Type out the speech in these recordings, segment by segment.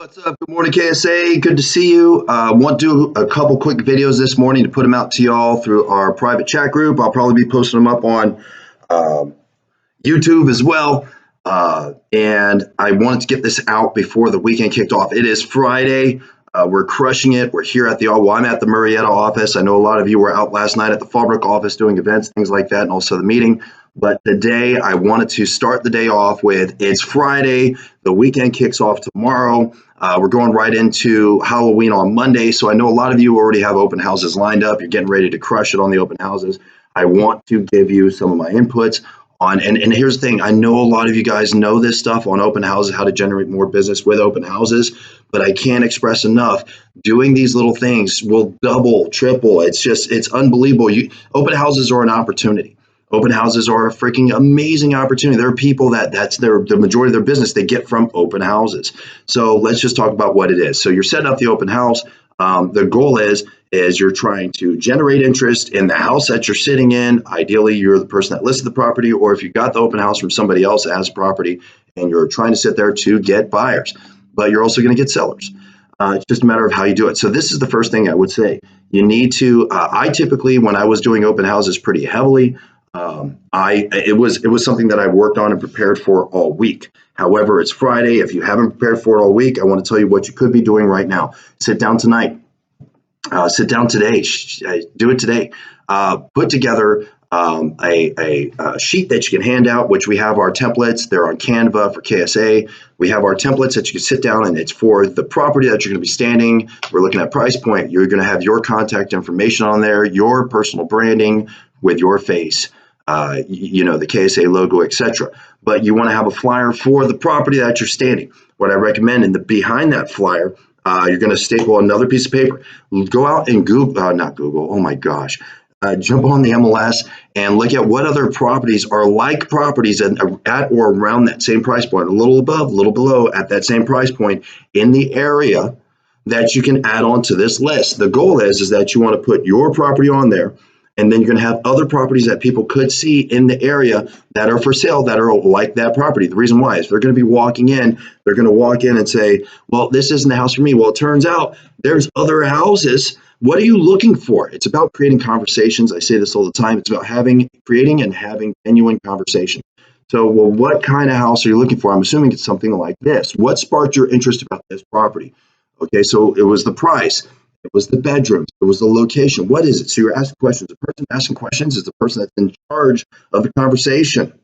What's up? Good morning, KSA. Good to see you. Want to do a couple quick videos this morning to put them out to y'all through our private chat group. I'll probably be posting them up on YouTube as well. And I wanted to get this out before the weekend kicked off. It is Friday. We're crushing it. We're here at I'm at the Murrieta office. I know a lot of you were out last night at the Fallbrook office doing events, things like that, and also the meeting. But today I wanted to start the day off with it's Friday. The weekend kicks off tomorrow. We're going right into Halloween on Monday. So I know a lot of you already have open houses lined up. You're getting ready to crush it on the open houses. I want to give you some of my inputs on, and here's the thing. I know a lot of you guys know this stuff on open houses, how to generate more business with open houses, but I can't express enough. Doing these little things will double, triple. It's unbelievable. Open houses are an opportunity. Open houses are a freaking amazing opportunity. There are people that's the majority of their business they get from open houses. So let's just talk about what it is. So you're setting up the open house. The goal is you're trying to generate interest in the house that you're sitting in. Ideally, you're the person that listed the property, or if you got the open house from somebody else as property, and you're trying to sit there to get buyers, but you're also going to get sellers. It's just a matter of how you do it. So this is the first thing I would say. You need to. I typically, when I was doing open houses pretty heavily, it was something that I worked on and prepared for all week. However, it's Friday. If you haven't prepared for it all week, I want to tell you what you could be doing right now. Sit down tonight. Sit down today. Do it today. Put together a sheet that you can hand out, which we have our templates. They're on Canva for KSA. We have our templates that you can sit down, and it's for the property that you're going to be standing. We're looking at price point. You're going to have your contact information on there, your personal branding with your face. The KSA logo, etc. But you want to have a flyer for the property that you're standing. What I recommend behind that flyer, you're going to staple another piece of paper. Go out and not Google. Oh my gosh. Jump on the MLS and look at what other properties are like properties at or around that same price point, a little above, a little below at that same price point in the area that you can add on to this list. The goal is that you want to put your property on there. And then you're going to have other properties that people could see in the area that are for sale that are like that property. The reason why is they're going to be walking in. They're going to walk in and say, well, this isn't the house for me. Well, it turns out there's other houses. What are you looking for? It's about creating conversations. I say this all the time. It's about creating and having genuine conversation. So, well, what kind of house are you looking for? I'm assuming it's something like this. What sparked your interest about this property? Okay, so it was the price. It was the bedrooms. It was the location. What is it? So you're asking questions. The person asking questions is the person that's in charge of the conversation.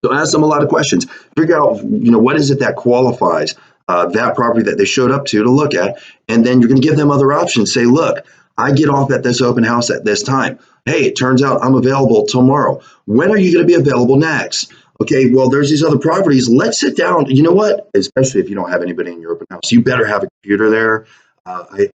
So ask them a lot of questions. Figure out, what is it that qualifies that property that they showed up to look at, and then you're going to give them other options. Say, look, I get off at this open house at this time. Hey, it turns out I'm available tomorrow. When are you going to be available next? Okay, well, there's these other properties. Let's sit down. You know what? Especially if you don't have anybody in your open house, you better have a computer there.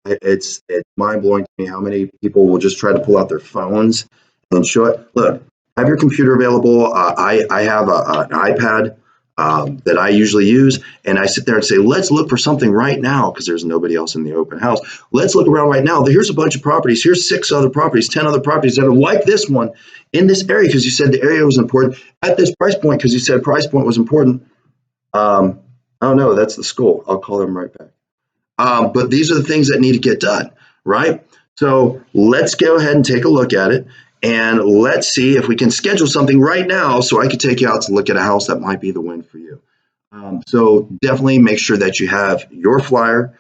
It's mind-blowing to me how many people will just try to pull out their phones and show it. Look, have your computer available. I have an iPad that I usually use, and I sit there and say, let's look for something right now because there's nobody else in the open house. Let's look around right now. Here's a bunch of properties. Here's 6 other properties, 10 other properties that are like this one in this area because you said the area was important at this price point because you said price point was important. I don't know. That's the school. I'll call them right back. But these are the things that need to get done, right? So let's go ahead and take a look at it, and let's see if we can schedule something right now so I can take you out to look at a house that might be the win for you. So definitely make sure that you have your flyer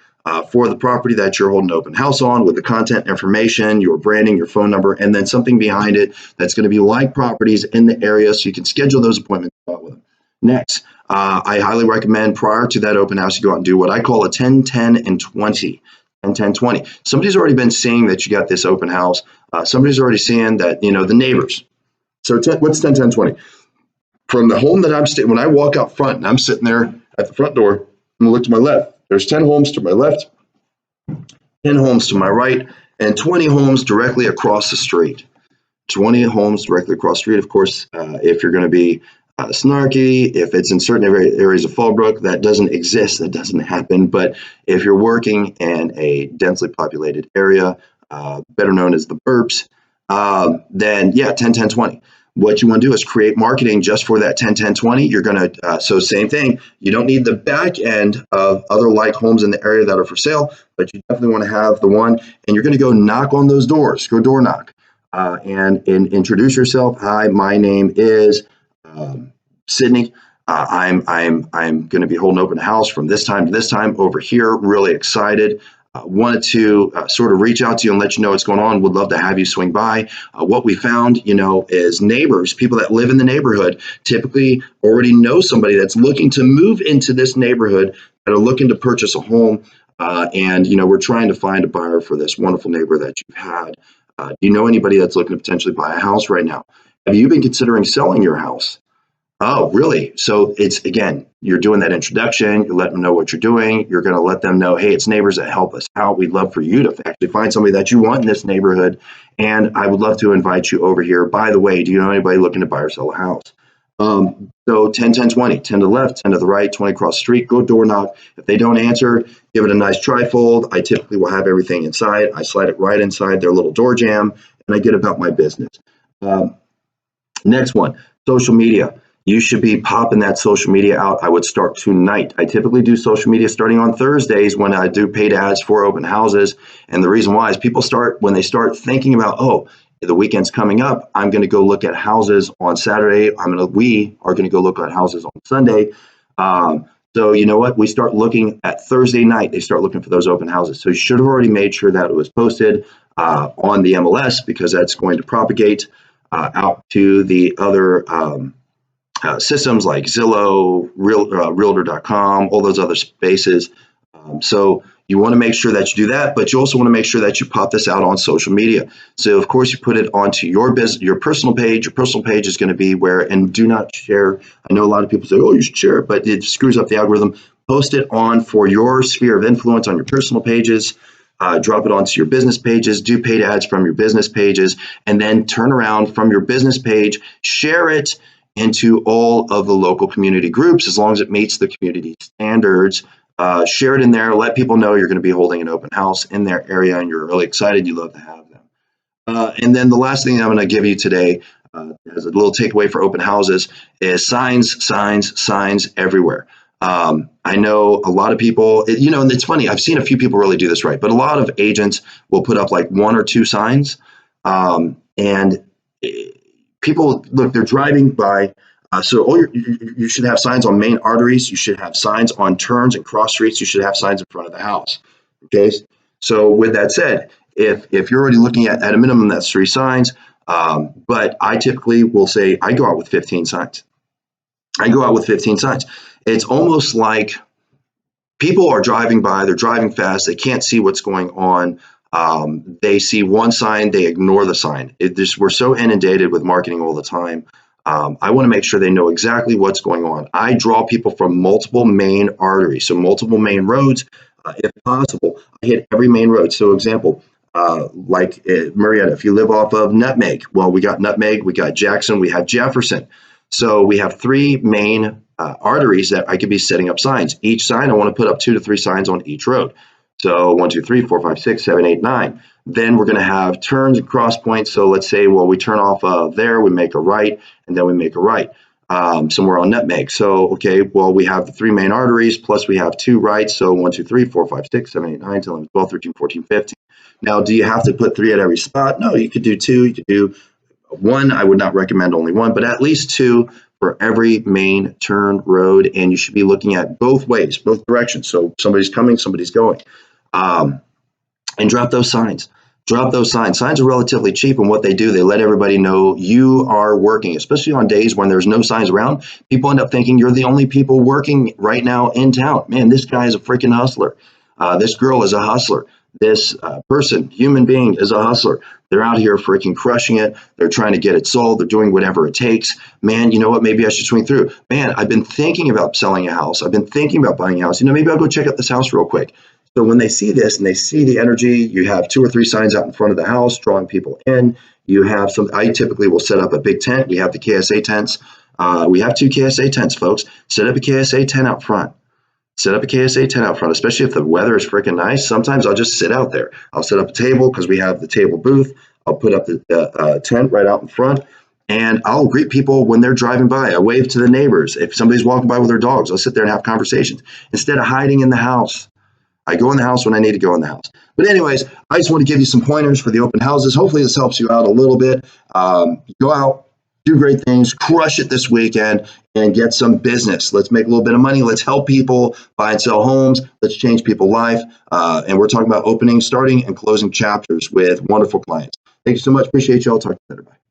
for the property that you're holding open house on with the content information, your branding, your phone number, and then something behind it that's going to be like properties in the area so you can schedule those appointments out with them. Next, I highly recommend prior to that open house, you go out and do what I call a 10, 10, and 20. 10, 10, 20. Somebody's already been seeing that you got this open house. Somebody's already seeing that, the neighbors. So what's 10, 10, 20? From the home that I'm staying, when I walk out front and I'm sitting there at the front door, I'm going to look to my left. There's 10 homes to my left, 10 homes to my right, and 20 homes directly across the street. 20 homes directly across the street. Of course, if you're going to be snarky, if it's in certain areas of Fallbrook, that doesn't exist, that doesn't happen. But if you're working in a densely populated area, better known as the burps, then yeah, 10, 10, 20. what you want to do is create marketing just for that 10, 10, 20. You're going to, so same thing. You don't need the back end of other like homes in the area that are for sale, but you definitely want to have the one, and you're going to go knock on those doors, go door knock, and introduce yourself. Hi, my name is Sydney. I'm going to be holding open house from this time to this time over here. Really excited. Wanted to sort of reach out to you and let you know what's going on. Would love to have you swing by. What we found, is neighbors, people that live in the neighborhood, typically already know somebody that's looking to move into this neighborhood, that are looking to purchase a home. And we're trying to find a buyer for this wonderful neighbor that you've had. Do you know anybody that's looking to potentially buy a house right now? Have you been considering selling your house? Oh, really? So it's, again, you're doing that introduction, you're letting them know what you're doing, you're going to let them know, hey, it's neighbors that help us out. We'd love for you to actually find somebody that you want in this neighborhood, and I would love to invite you over here. By the way, do you know anybody looking to buy or sell a house? So 10, 10, 20, 10 to the left, 10 to the right, 20 across the street, go door knock. If they don't answer, give it a nice trifold. I typically will have everything inside. I slide it right inside their little door jamb, and I get about my business. Next one, social media. You should be popping that social media out. I would start tonight. I typically do social media starting on Thursdays when I do paid ads for open houses. And the reason why is people when they start thinking about, oh, the weekend's coming up, I'm going to go look at houses on Saturday. We are going to go look at houses on Sunday. So you know what? We start looking at Thursday night. They start looking for those open houses. So you should have already made sure that it was posted on the MLS, because that's going to propagate out to the other systems like Zillow, Realtor.com, all those other spaces. So you want to make sure that you do that, but you also want to make sure that you pop this out on social media. So of course you put it onto your personal page. Your personal page is going to be where, and do not share. I know a lot of people say, oh, you should share it, but it screws up the algorithm. Post it on for your sphere of influence on your personal pages. Drop it onto your business pages, do paid ads from your business pages, and then turn around from your business page, share it into all of the local community groups, as long as it meets the community standards. Share it in there. Let people know you're going to be holding an open house in their area, and you're really excited. You love to have them. And then the last thing I'm going to give you today, as a little takeaway for open houses, is signs, signs, signs everywhere. I know a lot of people, and it's funny, I've seen a few people really do this right, but a lot of agents will put up like 1 or 2 signs, and people, look, they're driving by. So you should have signs on main arteries. You should have signs on turns and cross streets. You should have signs in front of the house. Okay. So with that said, if you're already looking at a minimum, that's 3 signs. But I typically will say I go out with 15 signs. It's almost like people are driving by, they're driving fast, they can't see what's going on. They see one sign, they ignore the sign. We're so inundated with marketing all the time. I want to make sure they know exactly what's going on. I draw people from multiple main arteries, so multiple main roads. If possible, I hit every main road. So example, like Marietta, if you live off of Nutmeg, well, we got Nutmeg, we got Jackson, we have Jefferson. So we have 3 main arteries that I could be setting up signs. Each sign, I want to put up 2 to 3 signs on each road. So 1, 2, 3, 4, 5, 6, 7, 8, 9. Then we're going to have turns and cross points. So let's say, well, we turn off there, we make a right, and then we make a right somewhere on Nutmeg. So, okay, well, we have the 3 main arteries, plus we have 2 rights. So 1, 2, 3, 4, 5, 6, 7, 8, 9, 10, 11, 12, 13, 14, 15. Now, do you have to put 3 at every spot? No, you could do 2. You could do 1. I would not recommend only 1, but at least 2 for every main turn road. And you should be looking at both ways, both directions. So somebody's coming, somebody's going. And drop those signs. Signs are relatively cheap, and what they do, they let everybody know you are working, especially on days when there's no signs around. People end up thinking you're the only people working right now in town. Man, this guy is a freaking hustler. This girl is a hustler. This person, human being, is a hustler. They're out here freaking crushing it. They're trying to get it sold. They're doing whatever it takes. Man, you know what? Maybe I should swing through. Man, I've been thinking about selling a house. I've been thinking about buying a house. Maybe I'll go check out this house real quick. So when they see this and they see the energy, you have 2 or 3 signs out in front of the house, drawing people in. You have some, I typically will set up a big tent. We have the KSA tents. We have 2 KSA tents, folks. Set up a KSA tent out front. Especially if the weather is freaking nice. Sometimes I'll just sit out there. I'll set up a table because we have the table booth. I'll put up the tent right out in front. And I'll greet people when they're driving by. I wave to the neighbors. If somebody's walking by with their dogs, I'll sit there and have conversations instead of hiding in the house. I go in the house when I need to go in the house. But anyways, I just want to give you some pointers for the open houses. Hopefully this helps you out a little bit. Go out, do great things, crush it this weekend, and get some business. Let's make a little bit of money. Let's help people buy and sell homes. Let's change people's life. And we're talking about opening, starting, and closing chapters with wonderful clients. Thank you so much. Appreciate you all. Talk to you later. Bye.